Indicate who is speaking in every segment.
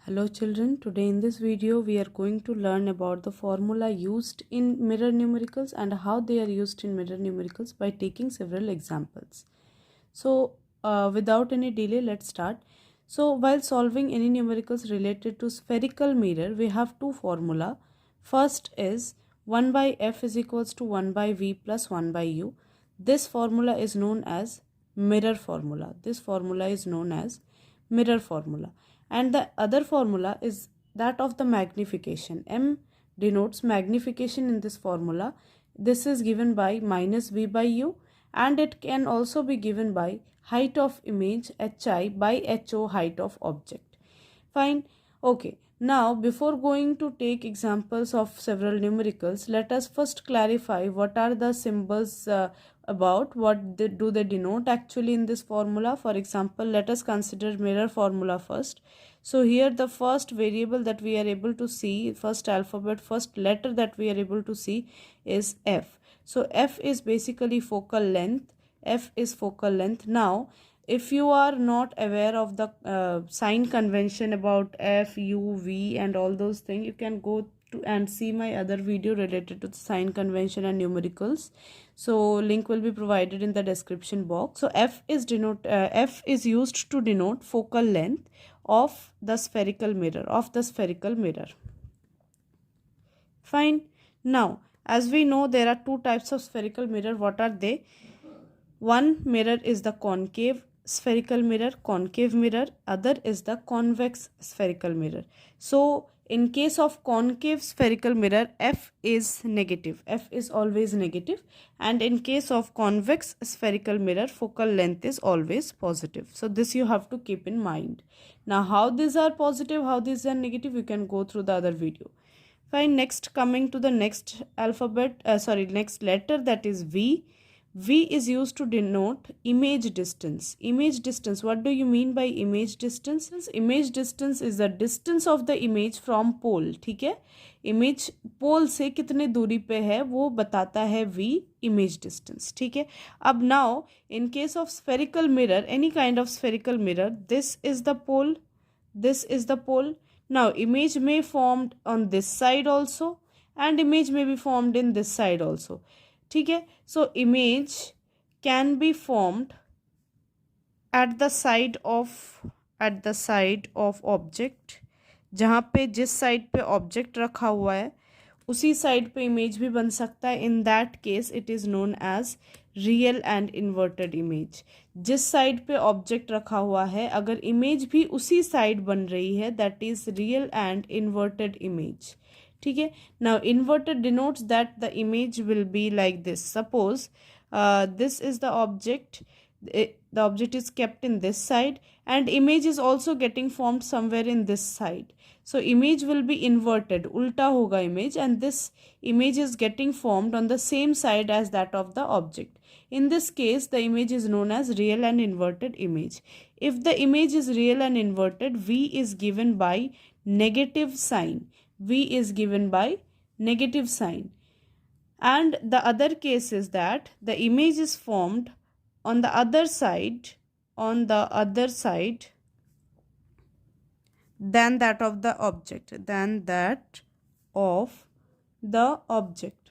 Speaker 1: Hello children, today in this video we are going to learn about the formula used in mirror numericals and how they are used in mirror numericals by taking several examples. So without any delay, let's start. So while solving any numericals related to spherical mirror, we have two formula. First is 1 by f is equals to 1 by v plus 1 by u. This formula is known as mirror formula. This formula is known as mirror formula. And the other formula is that of the magnification. M denotes magnification in this formula. This is given by minus v by u, and it can also be given by height of image hi by ho height of object. Fine. Okay. Now, before going to take examples of several numericals, let us first clarify what are the symbols about, what do they denote actually in this formula. For example, let us consider mirror formula first. So here the first variable that we are able to see, first alphabet, first letter that we are able to see is F. So F is basically focal length. F is focal length. Now, if you are not aware of the sign convention about F, U, V and all those things, you can go to and see my other video related to the sign convention and numericals. So link will be provided in the description box. So F is used to denote focal length of the spherical mirror. Fine. Now, as we know, there are two types of spherical mirror. What are they? One mirror is the concave spherical mirror, concave mirror. Other is the convex spherical mirror. So in case of concave spherical mirror, F is negative. F is always negative. And in case of convex spherical mirror, focal length is always positive. So this you have to keep in mind. Now how these are positive, how these are negative, you can go through the other video. Fine. Next, coming to the next next letter, that is V. V is used to denote image distance. Image distance, what do you mean by image distance? Image distance is the distance of the image from pole. ठीक है, image pole से कितने दूरी पे है वो बताता है V, image distance. ठीक है. अब now in case of spherical mirror, any kind of spherical mirror, this is the pole, this is the pole. Now image may formed on this side also and image may be formed in this side also. ठीक है. So image can be formed at the side of object. जहाँ पे जिस side पे object रखा हुआ है उसी साइड पे इमेज भी बन सकता है. In that case it is known as real and inverted image. जिस साइड पे ऑब्जेक्ट रखा हुआ है अगर इमेज भी उसी साइड बन रही है, that is real and inverted image. ठीक है. Now inverted denotes that the image will be like this. Suppose this is the object. The object is kept in this side and image is also getting formed somewhere in this side. So image will be inverted. Ulta hoga image, and this image is getting formed on the same side as that of the object. In this case, the image is known as real and inverted image. If the image is real and inverted, V is given by negative sign. V is given by negative sign. And the other case is that the image is formed on the other side than that of the object.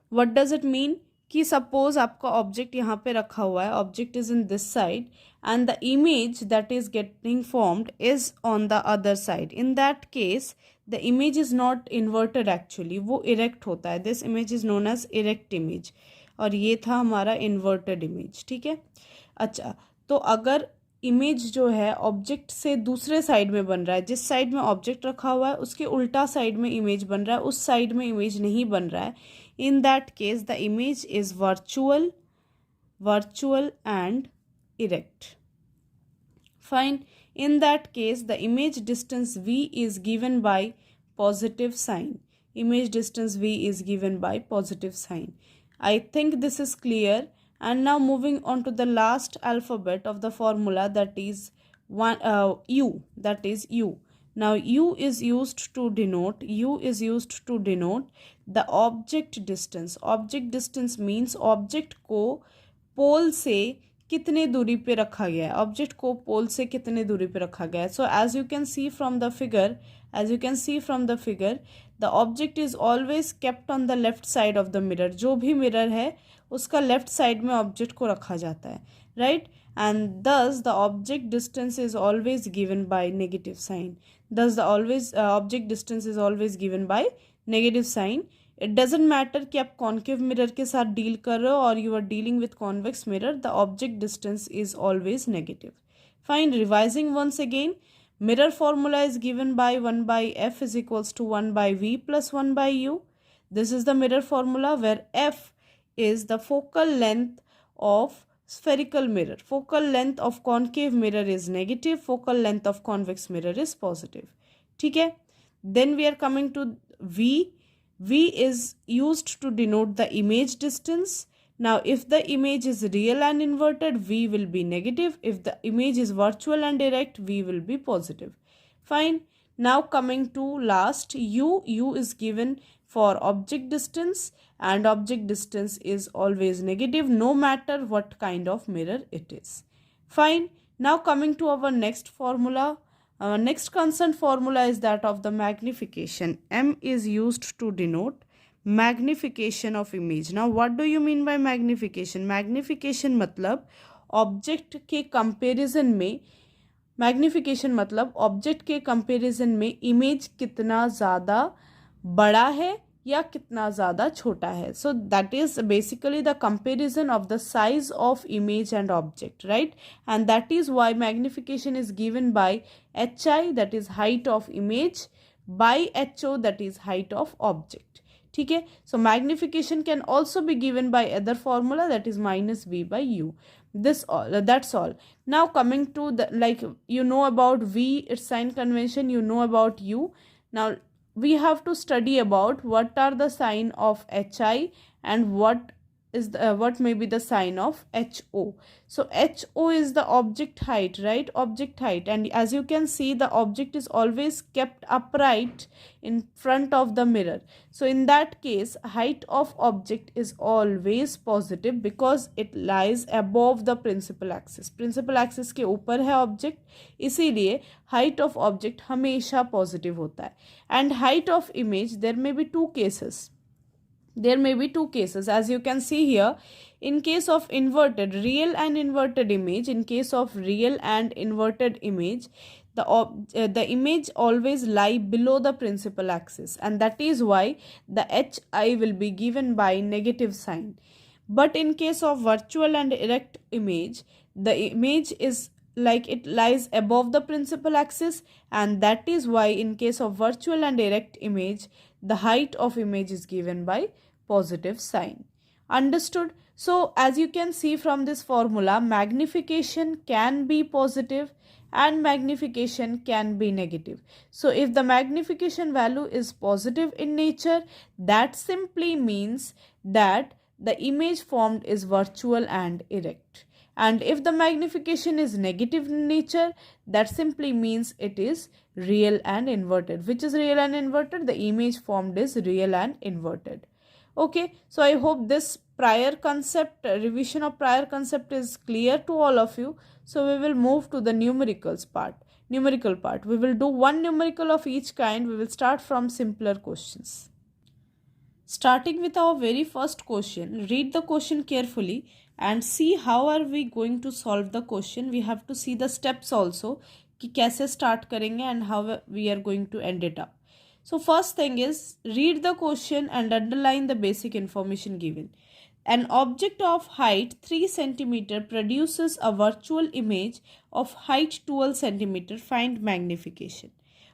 Speaker 1: What does it mean? कि suppose आपका object यहाँ पे रखा हुआ है, object is in this side and the image that is getting formed is on the other side. In that case the image is not inverted, actually वो erect होता है. This image is known as erect image और ये था हमारा inverted image. ठीक है. अच्छा, तो अगर इमेज जो है ऑब्जेक्ट से दूसरे साइड में बन रहा है, जिस साइड में ऑब्जेक्ट रखा हुआ है उसके उल्टा साइड में इमेज बन रहा है, उस साइड में इमेज नहीं बन रहा है, in that case the image is virtual and erect. Fine. In that case the image distance V is given by positive sign. Image distance V is given by positive sign. I think this is clear. And now moving on to the last alphabet of the formula, that is U, that is U. Now U is used to denote the object distance. Object distance means object को पोल से कितने दूरी पे रखा गया है, object को पोल से कितने दूरी पे रखा गया है. So as you can see from the figure, the object is always kept on the left side of the mirror. जो भी मिरर है उसका लेफ्ट साइड में ऑब्जेक्ट को रखा जाता है, right. And thus the object distance is always given by negative sign. thus the always object distance is always given by negative sign. It doesn't matter कि आप कॉन्केव मिरर के साथ deal कर रहे हो और you are dealing with convex mirror, the object distance is always negative. Fine. Revising once again, mirror formula is given by 1 by f is equals to 1 by v plus 1 by u. This is the mirror formula where f is the focal length of spherical mirror. Focal length of concave mirror is negative, focal length of convex mirror is positive. ठीक है. Then we are coming to v. V is used to denote the image distance. Now if the image is real and inverted, V will be negative. If the image is virtual and direct, V will be positive. Fine. Now coming to last, U is given for object distance, and object distance is always negative no matter what kind of mirror it is. Fine. Now coming to our next formula. Our next concerned formula is that of the magnification. M is used to denote magnification of image. Now what do you mean by magnification? Magnification मतलब object के comparison में, magnification मतलब object के comparison में image कितना ज़्यादा बड़ा है या कितना ज़्यादा छोटा है. So that is basically the comparison of the size of image and object, right? And that is why magnification is given by hi, that is height of image, by ho, that is height of object. ठीक है. So magnification can also be given by other formula, that is minus v by u. That's all. Now coming to the, like, you know about v, its sign convention, you know about u. Now we have to study about what are the sign of hi and what may be the sign of ho. So ho is the object height, right? Object height. And as you can see, the object is always kept upright in front of the mirror. So in that case, height of object is always positive because it lies above the principal axis. Principal axis के ऊपर है object, इसीलिए height of object हमेशा positive होता है. And height of image, there may be two cases. As you can see here. In case of inverted, real and inverted image, the image always lie below the principal axis, and that is why the hi will be given by negative sign. But in case of virtual and erect image, the image is like it lies above the principal axis, and that is why in case of virtual and erect image, the height of image is given by positive sign. Understood? So as you can see from this formula, magnification can be positive and magnification can be negative. So if the magnification value is positive in nature, that simply means that the image formed is virtual and erect. And if the magnification is negative in nature, that simply means it is real and inverted. Which is real and inverted? The image formed is real and inverted. Okay, so I hope this revision of prior concept is clear to all of you. So we will move to the numerical part. We will do one numerical of each kind. We will start from simpler questions. Starting with our very first question, read the question carefully and see how are we going to solve the question. We have to see the steps also कि कैसे start करेंगे and how we are going to end it up. So first thing is, read the question and underline the basic information given. An object of height 3 cm produces a virtual image of height 12 cm. Find magnification.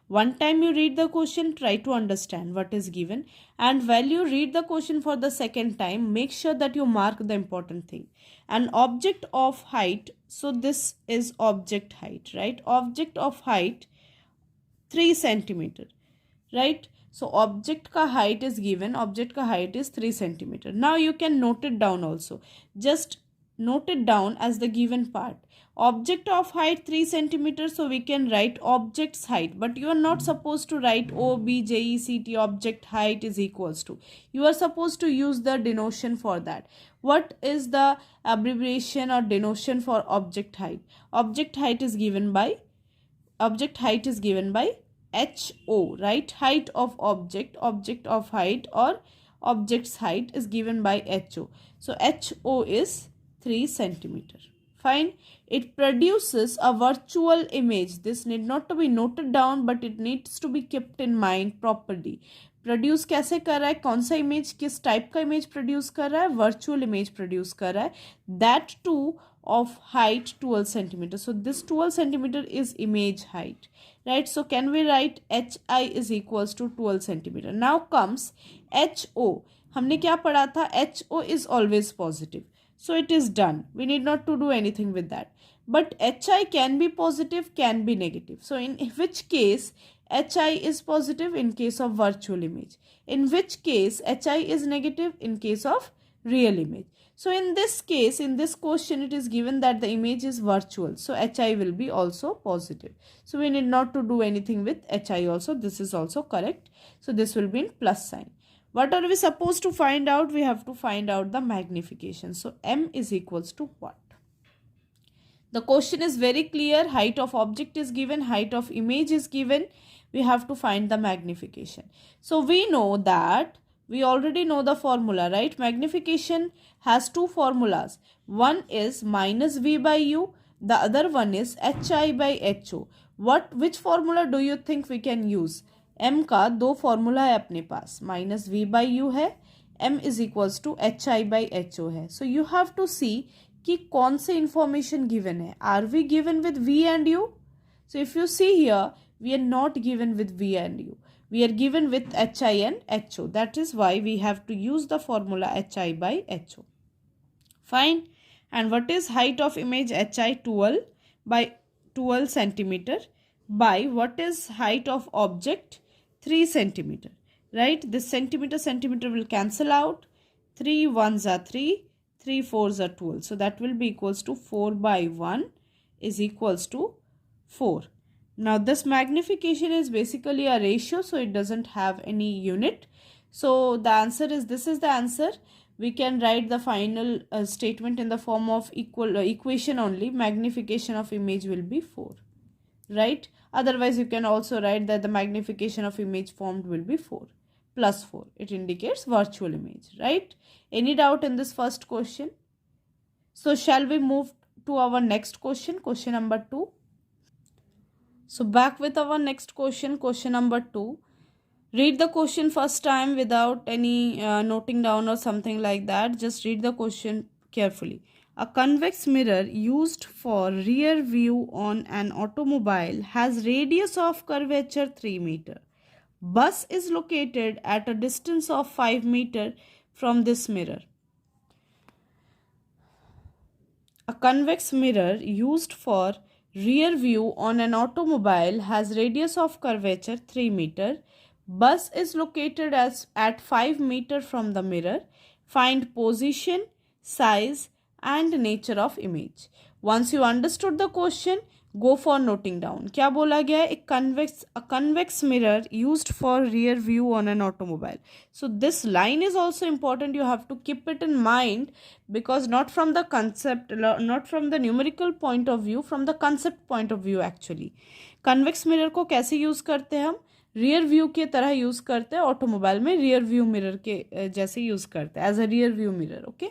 Speaker 1: One time you read the question, try to understand what is given, and while you read the question for the second time, make sure that you mark the important thing. An object of height, so this is object height, right? Object of height 3 cm. Right? So object ka height is given. Object ka height is 3 cm. Now you can note it down also. Just note it down as the given part. Object of height 3 centimeters, so we can write object's height, but you are not supposed to write OBJECT object height is equals to. You are supposed to use the denotation for that. What is the abbreviation or denotation for object height? Object height is given by HO, right? Height of object of height, or object's height is given by HO. So HO is 3 centimeter. Fine. It produces a virtual image. This need not to be noted down, but it needs to be kept in mind properly. Produce कैसे कर रहा है, कौन सा image, किस type का image produce कर रहा है, वर्चुअल इमेज प्रोड्यूस कर रहा है, that to of height 12 centimeter. So this 12 centimeter is image height, right? So can we write HI is equals to 12 centimeter. Now comes HO. हमने क्या पढ़ा था? HO is always positive. So it is done. We need not to do anything with that. But HI can be positive, can be negative. So in which case HI is positive? In case of virtual image. In which case HI is negative? In case of real image. So in this case, in this question, it is given that the image is virtual. So HI will be also positive. So we need not to do anything with HI also. This is also correct. So this will be in plus sign. What are we supposed to find out? We have to find out the magnification. So M is equals to what? The question is very clear. Height of object is given. Height of image is given. We have to find the magnification. So we know that we already know the formula, right? Magnification has two formulas. One is minus V by U. The other one is HI by HO. Which formula do you think we can use? M का दो formula है अपने पास. Minus V by U है. M is equals to HI by HO है. So you have to see कि कौन से information given है. Are we given with V and U? So if you see here, we are not given with V and U. We are given with HI and HO. That is why we have to use the formula HI by HO. Fine. And what is height of image HI? 12 by 12 centimeter by what is height of object? 3 centimeter. Right? This centimeter will cancel out. 3 ones are 3. 3 fours are 12. So that will be equals to 4 by 1 is equals to 4. Now this magnification is basically a ratio, so it doesn't have any unit. So the answer is, this is the answer. We can write the final statement in the form of equation only. Magnification of image will be 4, right? Otherwise you can also write that the magnification of image formed will be 4 plus 4. It indicates virtual image, right? Any doubt in this first question? So shall we move to our next question, question number 2? So back with our next question, question number 2. Read the question first time without any noting down or something like that. Just read the question carefully. A convex mirror used for rear view on an automobile has radius of curvature 3 meter. Bus is located at a distance of 5 meter from this mirror. A convex mirror used for rear view on an automobile has radius of curvature 3 meter. Bus is located at 5 meter from the mirror. Find position, size and nature of image. Once you understood the question, go for noting down. क्या बोला गया है? A convex mirror used for rear view on an automobile. So this line is also important. You have to keep it in mind, because not from the concept, not from the numerical point of view, from the concept point of view actually. Convex mirror को कैसे use करते हैं हम? Rear view के तरह use करते हैं. Automobile में रियर व्यू मिरर के जैसे यूज करते हैं, as a rear view mirror. Okay,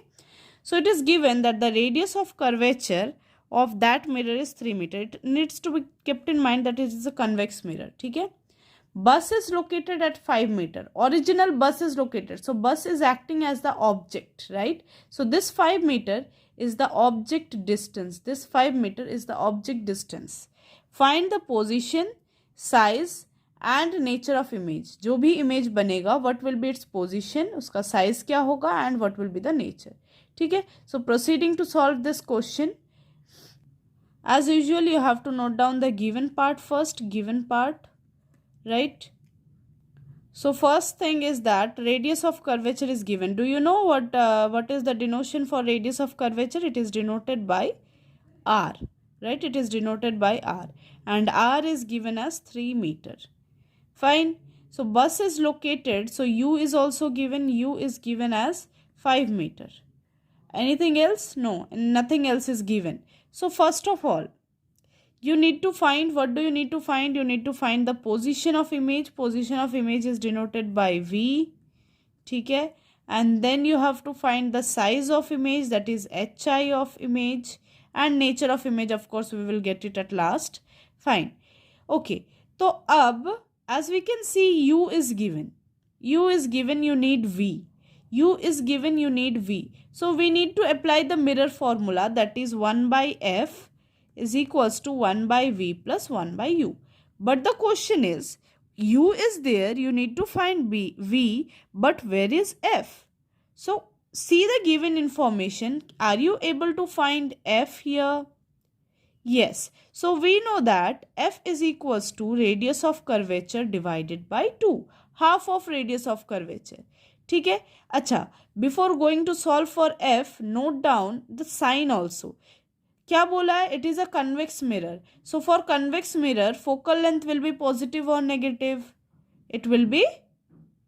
Speaker 1: so it is given that the radius of curvature of that mirror is 3 meter. It needs to be kept in mind that it is a convex mirror. ठीक है. Bus is located at 5 meter. Original bus is located. So bus is acting as the object, right? So this 5 meter is the object distance. This 5 meter is the object distance. Find the position, size and nature of image. जो भी image बनेगा, what will be its position, उसका size क्या होगा and what will be the nature. ठीक है. So proceeding to solve this question. As usual, you have to note down the given part first, given part, right? So first thing is that radius of curvature is given. Do you know what is the denotation for radius of curvature? It is denoted by R, right? It is denoted by R, and R is given as 3 meter. Fine. So bus is located, so U is also given. U is given as 5 meter. Anything else? No, nothing else is given. So first of all, you need to find, what do you need to find? You need to find the position of image. Position of image is denoted by V. Okay? And then you have to find the size of image, that is HI of image, and nature of image, of course we will get it at last. Fine. Okay. So as we can see, U is given. U is given, you need V. U is given, you need V. So we need to apply the mirror formula, that is 1 by F is equals to 1 by V plus 1 by U. But the question is, U is there, you need to find V, but where is F? So see the given information. Are you able to find F here? Yes. So we know that F is equals to radius of curvature divided by 2. Half of radius of curvature. ठीक है? अच्छा, before going to solve for F, note down the sign also. क्या बोला है? It is a convex mirror. So for convex mirror, focal length will be positive or negative? It will be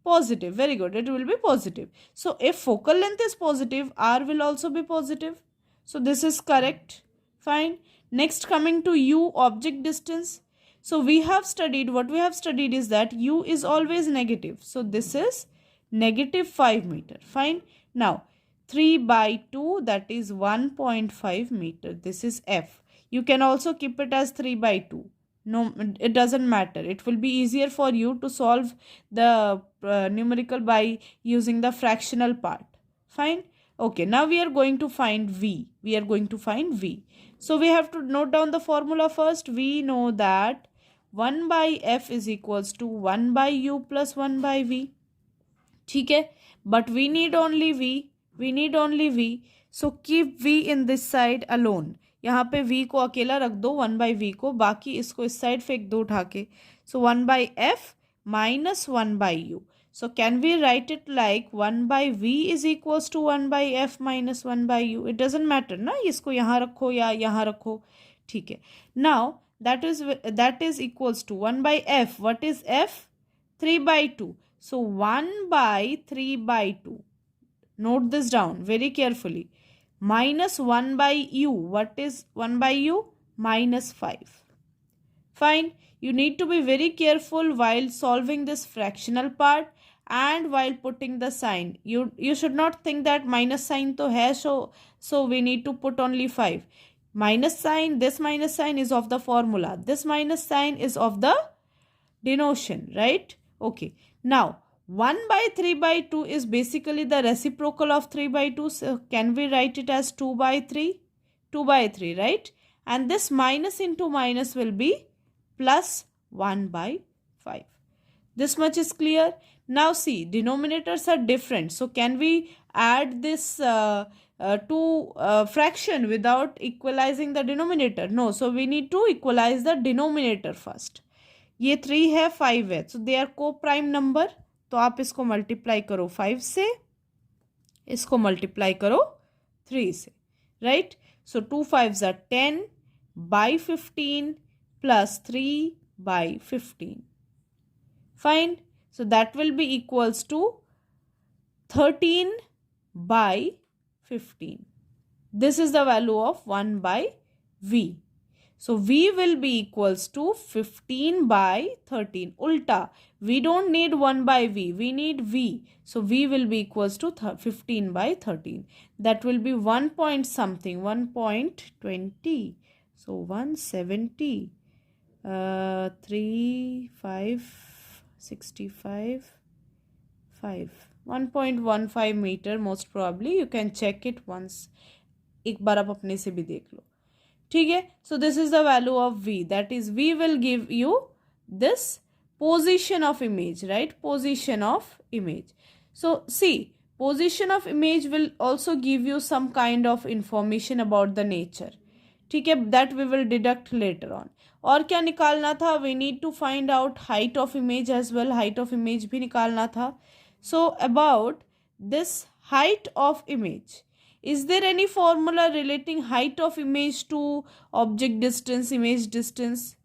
Speaker 1: positive. Very good. It will be positive. So if focal length is positive, R will also be positive. So this is correct. Fine. Next, coming to U, object distance. So we have studied, what we have studied is that U is always negative. So this is negative 5 meter. Fine. Now 3 by 2, that is 1.5 meter. This is F. You can also keep it as 3 by 2. No, it doesn't matter. It will be easier for you to solve the numerical by using the fractional part. Fine. Okay, now we are going to find V. We are going to find V. So we have to note down the formula first. We know that 1 by F is equals to 1 by U plus 1 by V. ठीक है? But we need only V. We need only V. So keep V in this side alone. यहाँ पे V को अकेला रख दो, 1 by V को, बाकी इसको इस साइड फेंक दो उठा के. So 1 by F minus 1 by U. So can we write it like 1 by V is equals to 1 by F minus 1 by U? It doesn't matter ना, इसको यहाँ रखो या यहाँ रखो. ठीक है. Now that is equals to 1 by F. What is F? 3 by 2. So 1 by 3 by 2. Note this down very carefully. Minus 1 by U. What is 1 by U? Minus 5. Fine. You need to be very careful while solving this fractional part and while putting the sign. You should not think that minus sign to hai, so we need to put only 5. Minus sign, this minus sign is of the formula. This minus sign is of the denotation, right? Okay. Now, 1 by 3 by 2 is basically the reciprocal of 3 by 2. So, can we write it as 2 by 3? 2 by 3, right? And this minus into minus will be plus 1 by 5. This much is clear. Now see, denominators are different. So, can we add this fraction without equalizing the denominator? No. So, we need to equalize the denominator first. ये 3 है, 5 है. So, they are co-prime number. तो आप इसको multiply करो 5 से, इसको multiply करो 3 से, right? So 2 5s are 10 by 15 plus 3 by 15. Fine. So that will be equals to 13 by 15. This is the value of 1 by V. So V will be equals to 15 by 13. Ulta. We don't need 1 by V. We need V. So V will be equals to 15 by 13. That will be 1 point something. 1.20. So 170. 3, 5, 65, 5. 1.15 meter most probably. You can check it once. एक बार आप अपने से भी देख लो. ठीक है. So this is the value of V. That is, V will give you this position of image, right? Position of image. So see, position of image will also give you some kind of information about the nature. ठीक है. That we will deduct later on. और क्या निकालना था? We need to find out height of image as well. Height of image भी निकालना था. So about this height of image. Is there any formula relating height of image to object distance, image distance?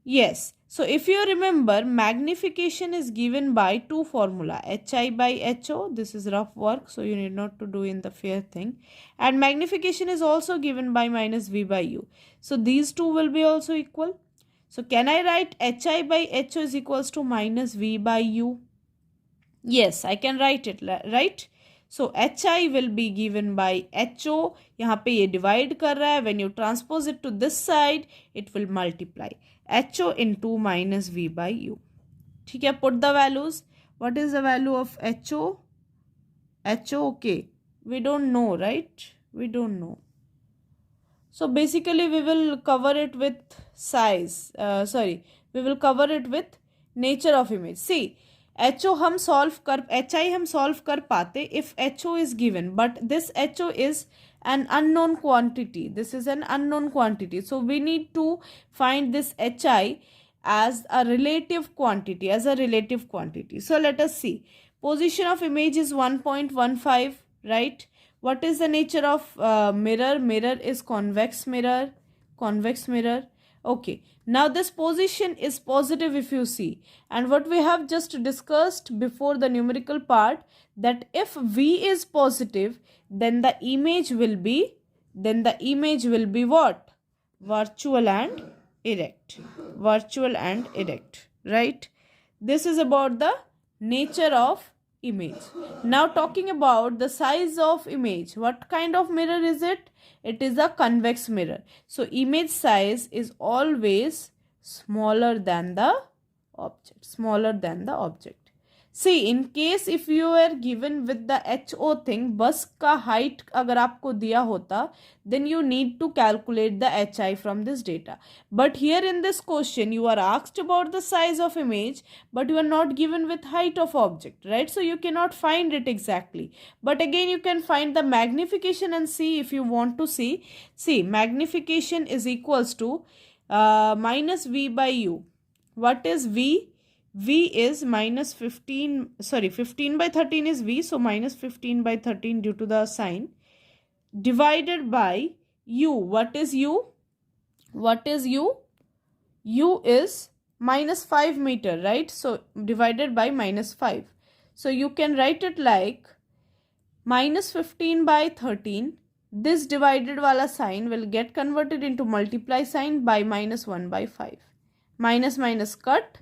Speaker 1: Yes. So if you remember, magnification is given by two formula, hi by ho. This is rough work, so you need not to do in the fair thing. And magnification is also given by minus v by u. So these two will be also equal. So can I write hi by ho is equals to minus v by u? Yes, I can write it, right? So hi will be given by ho. यहाँ पे ये divide कर रहा है. When you transpose it to this side, it will multiply. ho into minus v by u. ठीक है, put the values. What is the value of ho? ho, okay. We don't know, right? We don't know. So basically we will cover it with size. We will cover it with nature of image. See, HO हम solve कर HI हम solve कर पाते if HO is given, but this HO is an unknown quantity. This is an unknown quantity. So we need to find this HI as a relative quantity, So let us see. Position of image is 1.15, right? What is the nature of mirror? Mirror is convex mirror. Okay. Now this position is positive if you see. And what we have just discussed before the numerical part, that if V is positive, then the image will be what? Virtual and erect. Right? This is about the nature of image. Now talking about the size of image. What kind of mirror is it? It is a convex mirror. So image size is always smaller than the object. See, in case if you are given with the HO thing, bus का height अगर आपको दिया होता, then you need to calculate the HI from this data. But here in this question, you are asked about the size of image, but you are not given with height of object, right? So you cannot find it exactly. But again, you can find the magnification and see if you want to see. See, magnification is equals to minus V by U. What is V? V is minus 15 by 13 is V, so minus 15 by 13 due to the sign, divided by U. What is U? U is minus 5 meter, right? So divided by minus 5. So you can write it like minus 15 by 13. This divided wala sign will get converted into multiply sign by minus 1 by 5. Minus cut.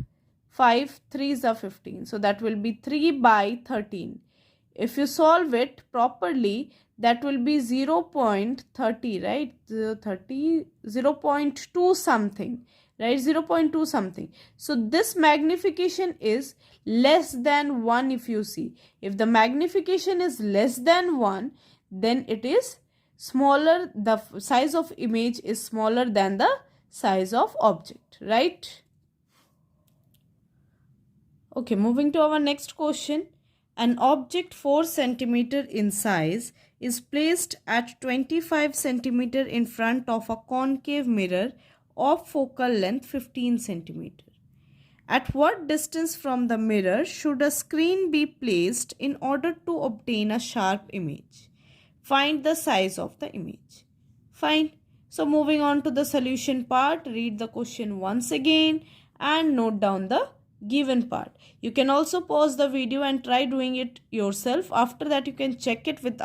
Speaker 1: 5 3s are 15, so that will be 3 by 13. If you solve it properly, that will be 0.30, right? 0.2 something, right? 0.2 something. So this magnification is less than 1 if you see. If the magnification is less than 1, then it is smaller, the size of image is smaller than the size of object, right? Okay, moving to our next question. An object 4 cm in size is placed at 25 cm in front of a concave mirror of focal length 15 cm. At what distance from the mirror should a screen be placed in order to obtain a sharp image? Find the size of the image. Fine. So moving on to the solution part, read the question once again and note down the given part. You can also pause the video and try doing it yourself. After that, you can check it with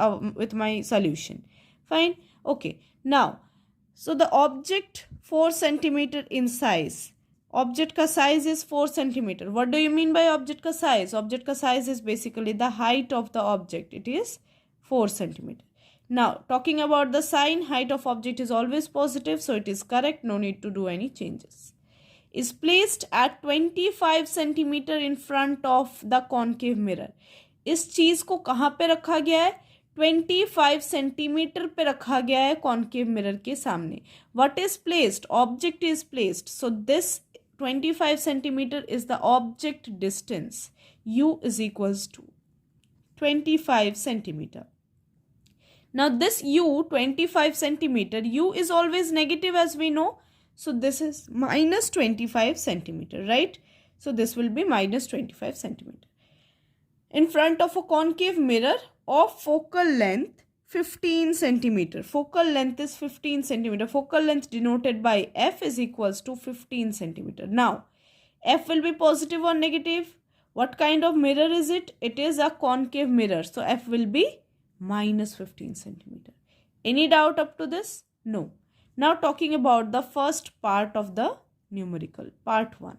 Speaker 1: my solution. Fine. Okay. Now, so the object 4 cm in size. Object ka size is 4 cm. What do you mean by object ka size? Object ka size is basically the height of the object. It is 4 cm. Now, talking about the sign, height of object is always positive, so it is correct. No need to do any changes. Is placed at 25 cm in front of the concave mirror. इस चीज को कहाँ पे रखा गया है? 25 cm पे रखा गया है concave mirror के सामने. What is placed? Object is placed. So this 25 cm is the object distance. U is equals to 25 cm. Now this U, 25 cm, U is always negative as we know. So this is minus 25 cm, right? So this will be minus 25 cm. In front of a concave mirror of focal length 15 centimeter. Focal length is 15 centimeter. Focal length denoted by f is equals to 15 centimeter. Now, f will be positive or negative? What kind of mirror is it? It is a concave mirror. So, f will be minus 15 centimeter. Any doubt up to this? No. Now, talking about the first part of the numerical, part 1.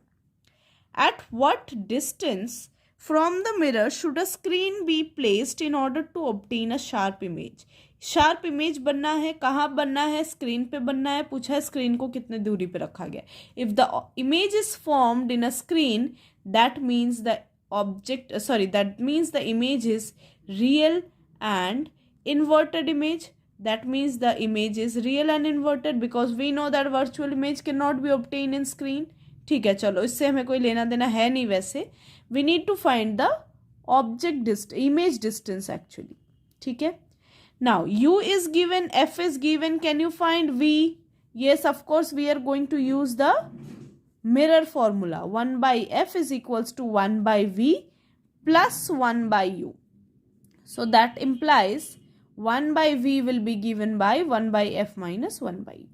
Speaker 1: At what distance from the mirror should a screen be placed in order to obtain a sharp image? Sharp image बनना है, कहाँ बनना है? Screen पे बनना है. पूछा है स्क्रीन को कितने दूरी पे रखा गया. If the image is formed in a screen, that means the that means the image is real and inverted image. That means the image is real and inverted because we know that virtual image cannot be obtained in screen. ठीक है, चलो इससे हमें कोई लेना देना है नहीं. वैसे we need to find the image distance actually. ठीक है. Now u is given, f is given. Can you find v? Yes, of course we are going to use the mirror formula. 1 by f is equals to 1 by v plus 1 by u. So that implies 1 by v will be given by 1 by f minus 1 by u.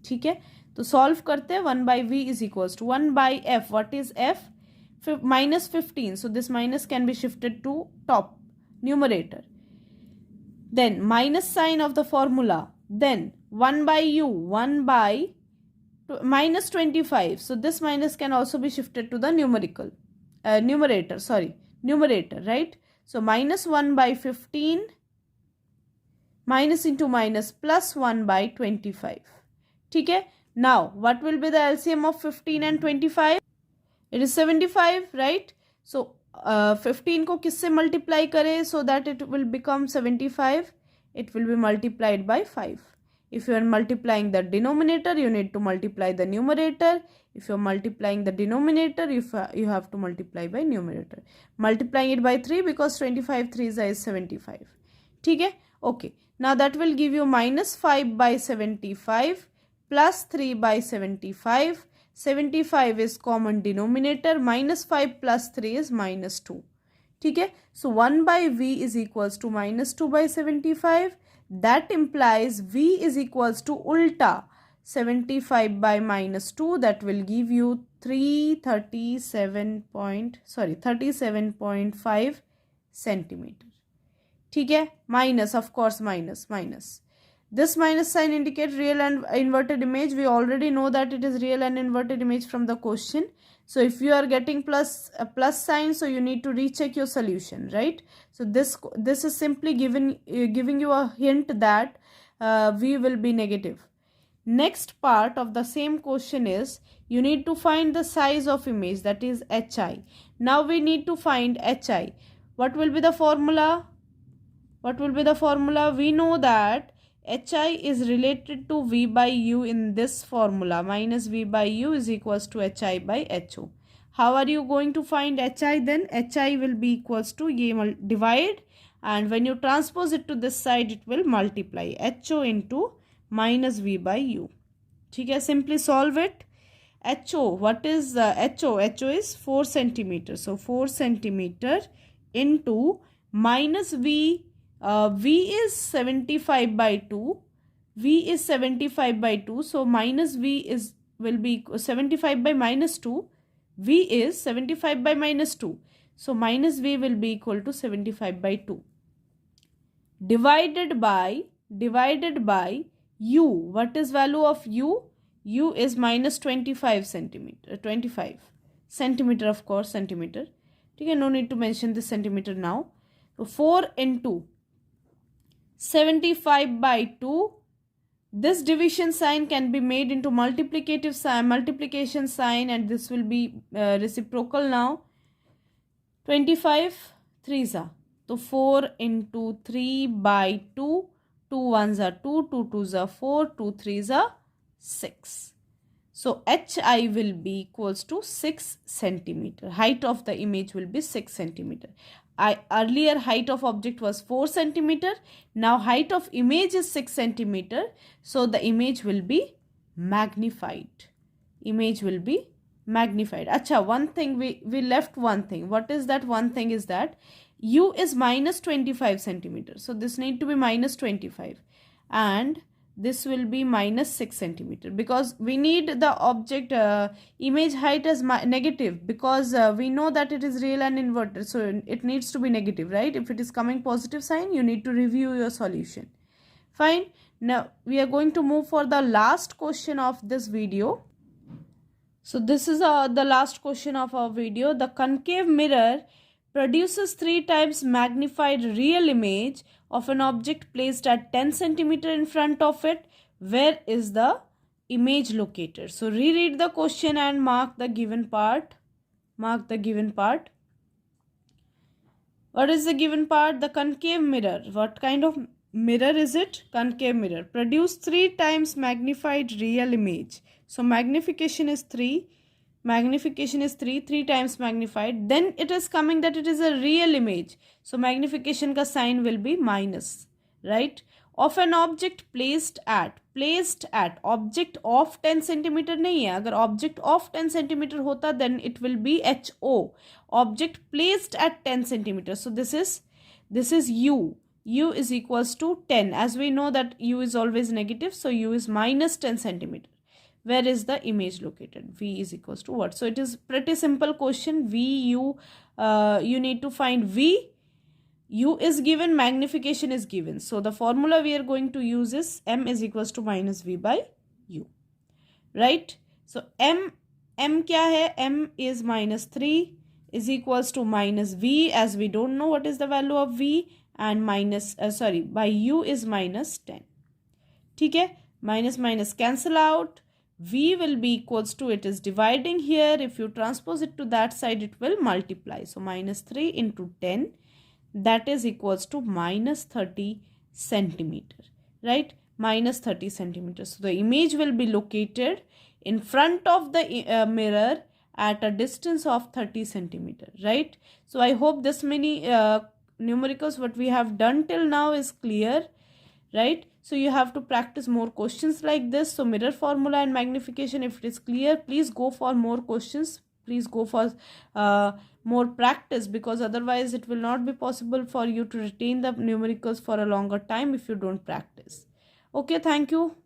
Speaker 1: ठीक है, तो solve करते हैं. 1 by v is equals to 1 by f. What is f? Minus 15. So this minus can be shifted to top numerator. Then minus sign of the formula. Then 1 by u, 1 by minus 25. So this minus can also be shifted to the numerator, right? So minus 1 by 15, minus into minus, plus 1 by 25. ठीक है. Now, what will be the LCM of 15 and 25? It is 75, right? So, 15 को किससे multiply करें so that it will become 75? It will be multiplied by 5. If you are multiplying the denominator, you need to multiply the numerator. If you are multiplying the denominator, you have to multiply by numerator. Multiplying it by 3 because 25 3s is 75. ठीक है? Okay. Now, that will give you minus 5 by 75. Plus 3 by 75. 75 is common denominator. Minus 5 plus 3 is minus 2. ठीक है. So 1 by v is equals to minus 2 by 75. That implies v is equals to ulta 75 by minus 2. That will give you 37.5 centimeter. ठीक है. Minus, of course, minus. This minus sign indicates real and inverted image. We already know that it is real and inverted image from the question. So if you are getting a plus sign, so you need to recheck your solution, right? So this is simply giving you a hint that v will be negative. Next part of the same question is you need to find the size of image, that is hi. Now we need to find hi. What will be the formula? We know that hi is related to v by u in this formula. Minus v by u is equals to hi by ho. How are you going to find hi then? Hi will be equals to ye divide, and when you transpose it to this side, it will multiply. Ho into minus v by u. ठीक है, simply solve it. Ho, what is ho? Ho is 4 centimeter. So 4 centimeter into minus v. V is 75 by 2. V is 75 by 2. So minus v will be 75 by minus 2. V is 75 by minus 2. So minus v will be equal to 75 by 2. Divided by u. What is value of u? U is minus 25 centimeter. 25 centimeter, of course, centimeter. Okay, no need to mention this centimeter now. So 4 into 75 by 2. This division sign can be made into multiplication sign, and this will be reciprocal now. 25 3s are. So 4 into 3 by 2. 2 1s are 2, 2 2s are 4, 2 3s are 6. So hi will be equals to 6 centimeter. Height of the image will be 6 centimeter. Earlier height of object was 4 centimeter. Now height of image is 6 centimeter. So the image will be magnified. Acha, one thing we left one thing. What is that one thing? Is that u is minus 25 centimeters. So this need to be minus 25 and this will be minus 6 centimeter because we need the object image height as negative because we know that it is real and inverted. So it needs to be negative, right? If it is coming positive sign, you need to review your solution. Fine. Now we are going to move for the last question of this video. So this is the last question of our video. The concave mirror produces 3 times magnified real image of an object placed at 10 centimeter in front of it. Where is the image located? So reread the question and mark the given part. Mark the given part. What is the given part? The concave mirror. What kind of mirror is it? Concave mirror. Produce 3 times magnified real image. So magnification is 3. Magnification is 3. 3 times magnified. Then it is coming that it is a real image. So magnification ka sign will be minus. Right? Of an object placed at. Object of 10 centimeter nahi hai. Agar object of 10 centimeter hota, then it will be HO. Object placed at 10 centimeter. So this is U. U is equals to 10. As we know that U is always negative. So U is minus 10 centimeter. Where is the image located? V is equals to what? So it is pretty simple question. V, U, you need to find V. U is given, magnification is given. So the formula we are going to use is M is equals to minus V by U. Right? So M kya hai? M is minus 3 is equals to minus V, as we don't know what is the value of V, and by U is minus 10. ठीक है? Minus minus cancel out. V will be equals to, it is dividing here. If you transpose it to that side, it will multiply. So minus 3 into 10, that is equals to minus 30 centimeter. Right? Minus 30 centimeters. So the image will be located in front of the mirror at a distance of 30 centimeter. Right? So I hope this many numericals what we have done till now is clear. Right? So you have to practice more questions like this. So mirror formula and magnification, if it is clear, please go for more questions. Please go for more practice, because otherwise it will not be possible for you to retain the numericals for a longer time if you don't practice. Okay, thank you.